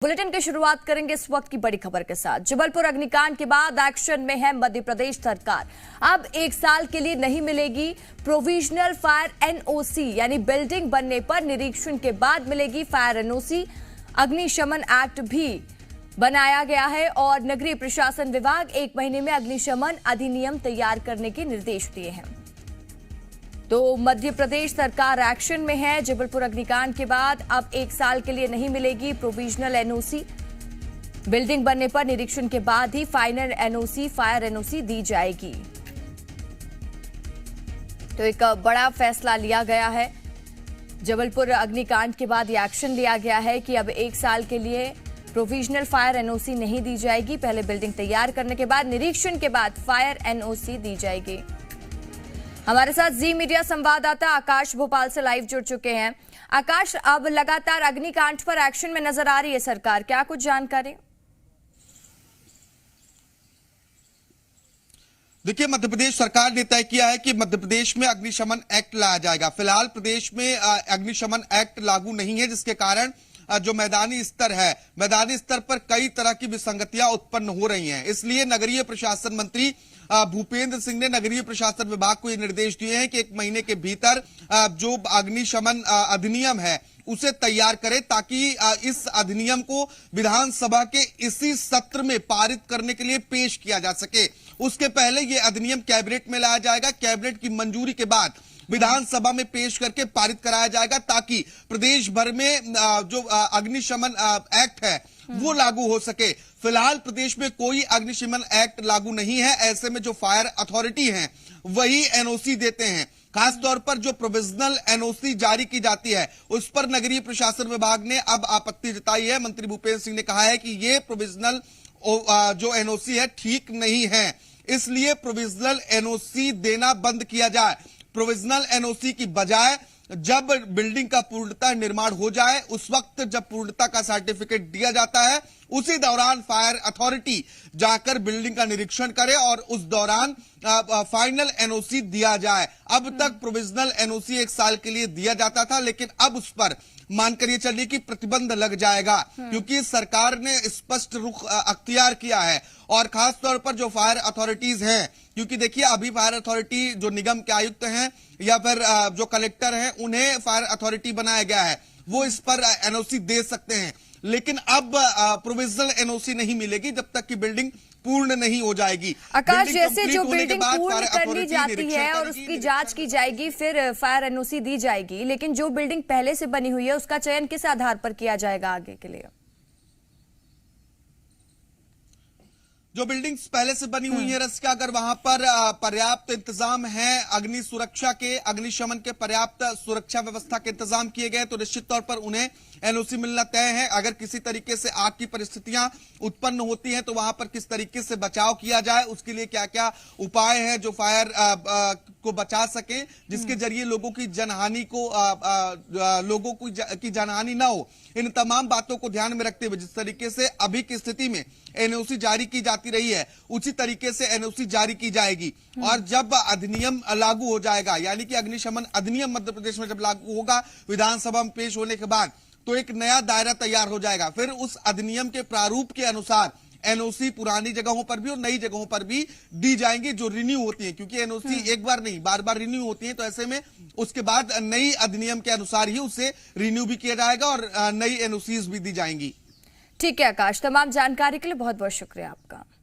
Bulletin की शुरुआत करेंगे इस वक्त की बड़ी खबर के साथ। जबलपुर अग्निकांड के बाद एक्शन में है मध्य प्रदेश सरकार। अब 1 साल के लिए नहीं मिलेगी प्रोविजनल फायर एनओसी, यानी बिल्डिंग बनने पर निरीक्षण के बाद मिलेगी फायर एनओसी। अग्निशमन एक्ट भी बनाया गया है और नगरीय प्रशासन विभाग 1 महीने में अग्निशमन अधिनियम तैयार करने के निर्देश दिए हैं। तो मध्य प्रदेश सरकार एक्शन में है। जबलपुर अग्निकांड के बाद अब 1 साल के लिए नहीं मिलेगी प्रोविजनल एनओसी। बिल्डिंग बनने पर निरीक्षण के बाद ही फाइनल एनओसी, फायर एनओसी दी जाएगी। तो एक बड़ा फैसला लिया गया है। जबलपुर अग्निकांड के बाद ये एक्शन लिया गया है कि अब 1 साल के लिए प्रोविजनल फायर एनओसी नहीं दी जाएगी। पहले बिल्डिंग तैयार करने के बाद, निरीक्षण के बाद फायर एनओसी दी जाएगी। हमारे साथ जी मीडिया संवाददाता आकाश भोपाल से लाइव जुड़ चुके हैं। आकाश, अब लगातार अग्निकांड पर एक्शन में नजर आ रही है सरकार, क्या कुछ जानकारी? देखिए, मध्य प्रदेश सरकार ने तय किया है कि मध्य प्रदेश में अग्निशमन एक्ट लाया जाएगा। फिलहाल प्रदेश में अग्निशमन एक्ट लागू नहीं है, जिसके कारण जो मैदानी स्तर है, मैदानी स्तर पर कई तरह की विसंगतियां उत्पन्न हो रही हैं। इसलिए नगरीय प्रशासन मंत्री भूपेंद्र सिंह ने नगरीय प्रशासन विभाग को ये निर्देश दिए हैं कि 1 महीने के भीतर जो अग्निशमन अधिनियम है उसे तैयार करें, ताकि इस अधिनियम को विधानसभा के इसी सत्र में पारित करने के लिए पेश किया जा सके। उसके पहले ये अधिनियम कैबिनेट में लाया जाएगा। कैबिनेट की मंजूरी के बाद विधानसभा में पेश करके पारित कराया जाएगा, ताकि प्रदेश भर में जो अग्निशमन एक्ट है वो लागू हो सके। फिलहाल प्रदेश में कोई अग्निशमन एक्ट लागू नहीं है। ऐसे में जो फायर अथॉरिटी हैं वही एनओसी देते हैं। खासतौर पर जो प्रोविजनल एनओसी जारी की जाती है उस पर नगरीय प्रशासन विभाग ने अब आपत्ति जताई है। मंत्री भूपेंद्र सिंह ने कहा है कि ये प्रोविजनल जो एनओसी है ठीक नहीं है, इसलिए प्रोविजनल एनओसी देना बंद किया जाए। प्रोविजनल एनओसी की बजाय जब बिल्डिंग का पूर्णतः निर्माण हो जाए, उस वक्त जब पूर्णता का सर्टिफिकेट दिया जाता है, उसी दौरान फायर अथॉरिटी जाकर बिल्डिंग का निरीक्षण करे और उस दौरान फाइनल एनओसी दिया जाए। अब तक प्रोविजनल एनओसी 1 साल के लिए दिया जाता था, लेकिन अब उस पर मानकर ये चलिए कि प्रतिबंध लग जाएगा, क्योंकि सरकार ने स्पष्ट रुख अख्तियार किया है। और खास तौर पर जो फायर अथॉरिटीज हैं, क्योंकि देखिए अभी फायर अथॉरिटी जो निगम के आयुक्त हैं या फिर जो कलेक्टर हैं, उन्हें फायर अथॉरिटी बनाया गया है, वो इस पर एनओसी दे सकते हैं। लेकिन अब प्रोविजनल एनओसी नहीं मिलेगी जब तक कि बिल्डिंग पूर्ण नहीं हो जाएगी। आकाश, जैसे जो बिल्डिंग पूर्ण कर ली जाती है और उसकी जांच की जाएगी, फिर फायर एनओसी दी जाएगी, लेकिन जो बिल्डिंग पहले से बनी हुई है उसका चयन किस आधार पर किया जाएगा आगे के लिए? जो बिल्डिंग्स पहले से बनी हुई है रसिका, अगर वहां पर पर्याप्त इंतजाम है, अग्नि सुरक्षा के, अग्निशमन के पर्याप्त सुरक्षा व्यवस्था के इंतजाम किए गए, तो निश्चित तौर पर उन्हें एनओसी मिलना तय है। अगर किसी तरीके से आग की परिस्थितियां उत्पन्न होती हैं तो वहां पर किस तरीके से बचाव किया जाए, उसके लिए क्या क्या उपाय हैं जो फायर को बचा सके, जिसके जरिए लोगों की जनहानि को लोगों की जनहानि ना हो, इन तमाम बातों को ध्यान में रखते हुए जिस तरीके से अभी की स्थिति में एनओसी जारी की जाती रही है, उसी तरीके से एनओसी जारी की जाएगी। और जब अधिनियम लागू हो जाएगा, यानी कि अग्निशमन अधिनियम मध्य प्रदेश में जब लागू होगा विधानसभा में पेश होने के बाद, तो एक नया दायरा तैयार हो जाएगा। फिर उस अधिनियम के प्रारूप के अनुसार एनओसी पुरानी जगहों पर भी और नई जगहों पर भी दी जाएंगी, जो रिन्यू होती है, क्योंकि एनओसी एक बार नहीं बार बार रिन्यू होती है। तो ऐसे में उसके बाद नई अधिनियम के अनुसार ही उसे रिन्यू भी किया जाएगा और नई एनओसीज भी दी जाएंगी। ठीक है आकाश, तमाम जानकारी के लिए बहुत बहुत शुक्रिया आपका।